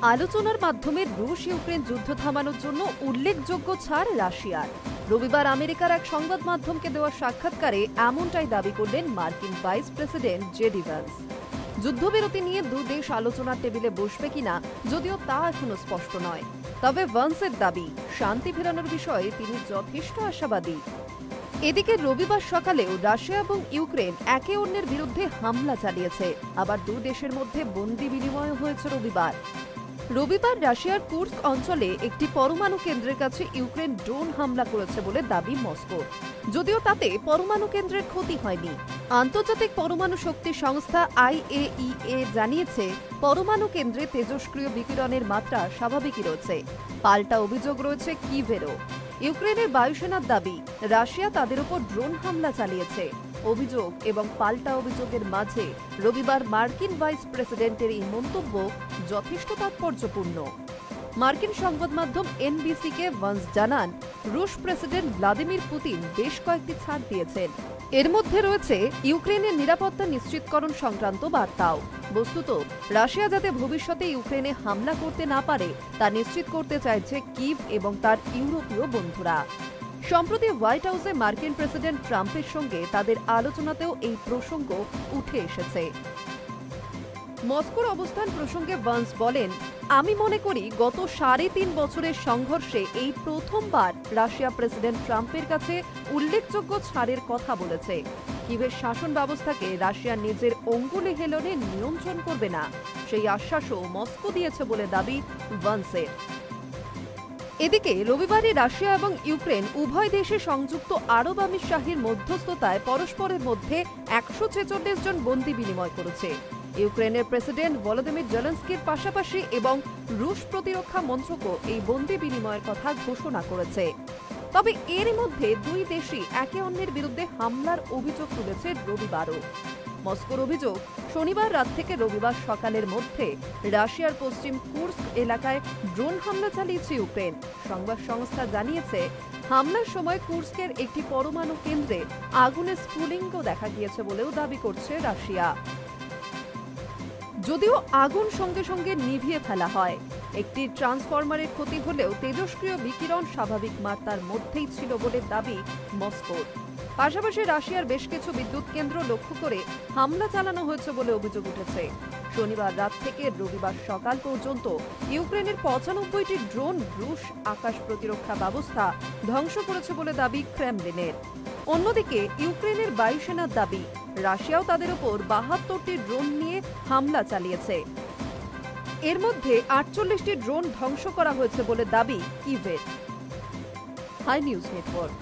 আলোচনার মাধ্যমে রুশ ইউক্রেন যুদ্ধ থামানোর জন্য উল্লেখযোগ্য ছাড় রাশিয়ার। রবিবার আমেরিকার এক সংবাদ মাধ্যমকে দেওয়া সাক্ষাৎকারে এমনটাই দাবি করলেন মার্কিন ভাইস প্রেসিডেন্ট জেডি ভ্যান্স। যুদ্ধবিরতি নিয়ে দুদেশ আলোচনার টেবিলে বসবে কিনা যদিও তা এখনো স্পষ্ট নয়, তবে ভ্যান্সের দাবি শান্তি ফেরানোর বিষয়ে তিনি যথেষ্ট আশাবাদী। এদিকে রবিবার সকালেও রাশিয়া এবং ইউক্রেন একে অন্যের বিরুদ্ধে হামলা চালিয়েছে, আবার দুই দেশের মধ্যে বন্দি বিনিময় হয়েছে। রবিবার রাশিয়ার কুর্স্ক অঞ্চলে একটি পরমাণু কেন্দ্রের কাছে ইউক্রেন ড্রোন হামলা করেছে বলে দাবি মস্কোর, যদিও তাতে পরমাণু কেন্দ্রের ক্ষতি হয়নি। আন্তর্জাতিক পরমাণু শক্তি সংস্থা IAEA জানিয়েছে পরমাণু কেন্দ্রে তেজস্ক্রিয় বিকিরণের মাত্রা স্বাভাবিকই রয়েছে। পাল্টা অভিযোগ রয়েছে কিভেরও। ইউক্রেনের বায়ুসেনার দাবি রাশিয়া তাদের উপর ড্রোন হামলা চালিয়েছে। অভিযোগ এবং পাল্টা অভিযোগের মাঝে রবিবার মার্কিন ভাইস প্রেসিডেন্টের এই মন্তব্য যথেষ্ট তাৎপর্যপূর্ণ। মার্কিন সংবাদ মাধ্যম NBC-কে ভ্যান্স জানান, রুশ প্রেসিডেন্ট ভ্লাদিমির পুতিন বেশ কয়েকটি ছাড় দিয়েছেন। এর মধ্যে রয়েছে ইউক্রেনের নিরাপত্তা নিশ্চিতকরণ সংক্রান্ত বার্তাও। বস্তুত রাশিয়া যাতে ভবিষ্যতে ইউক্রেনে হামলা করতে না পারে তা নিশ্চিত করতে চাইছে কিভ এবং তার ইউরোপীয় বন্ধুরা। সম্প্রতি হোয়াইট হাউসে মার্কিন প্রেসিডেন্ট ট্রাম্পের সঙ্গে তাদের আলোচনাতেও এই প্রসঙ্গ উঠে এসেছে। মস্কোর অবস্থান প্রসঙ্গে ভ্যান্স বলেন, আমি মনে করি গত 3.5 বছরের সংঘর্ষে এই প্রথমবার রাশিয়া প্রেসিডেন্ট ট্রাম্পের কাছে উল্লেখযোগ্য ছাড়ের কথা বলেছে। কিভের শাসন ব্যবস্থাকে রাশিয়া নিজের অঙ্গুলি হেলনে নিয়ন্ত্রণ করবে না, সেই আশ্বাসও মস্কো দিয়েছে বলে দাবি ভ্যান্সের। এদিকে রবিবারই রাশিয়া এবং ইউক্রেন উভয় দেশে সংযুক্ত আরব আমিরশাহীর মধ্যস্থতায় পরস্পরের মধ্যে 146 জন বন্দী বিনিময় করেছে। ইউক্রেনের প্রেসিডেন্ট ভলোদিমির জেলেনস্কির পাশাপাশি এবং রুশ প্রতিরক্ষা মন্ত্রকও এই বন্দী বিনিময়ের কথা ঘোষণা করেছে। তবে এর মধ্যে দুই দেশই একে অন্যের বিরুদ্ধে হামলার অভিযোগ তুলেছে রবিবারও। মস্কোর অভিযোগ, শনিবার রাত থেকে রবিবার সকালের মধ্যে রাশিয়ার পশ্চিম কুর্স্ক এলাকায় ড্রোন হামলা চালিয়েছে ইউক্রেন। সংবাদ সংস্থা জানিয়েছে, হামলার সময় কুর্স্কের একটি পরমাণু কেন্দ্রে আগুনের স্ফুলিঙ্গ দেখা গিয়েছে বলেও দাবি করছে রাশিয়া। যদিও আগুন সঙ্গে সঙ্গে নিভিয়ে ফেলা হয়। একটি ট্রান্সফরমারের ক্ষতি হলেও তেজস্ক্রিয় বিকিরণ স্বাভাবিক মাত্রার মধ্যেই ছিল বলে দাবি মস্কোর। পাশাপাশি রাশিয়ার বেশ কিছু বিদ্যুৎ কেন্দ্র লক্ষ্য করে হামলা চালানো হয়েছে বলে অভিযোগ উঠেছে। শনিবার রাত থেকে রবিবার সকাল পর্যন্ত ইউক্রেনের 95টি ড্রোন রুশ আকাশ প্রতিরক্ষা ব্যবস্থা ধ্বংস করেছে বলে দাবি ক্রেমলিনের। অন্যদিকে ইউক্রেনের বায়ুসেনার দাবি রাশিয়াও তাদের উপর 72টি ড্রোন নিয়ে হামলা চালিয়েছে। এর মধ্যে 48টি ড্রোন ধ্বংস করা হয়েছে বলে দাবি কিভের। High news network.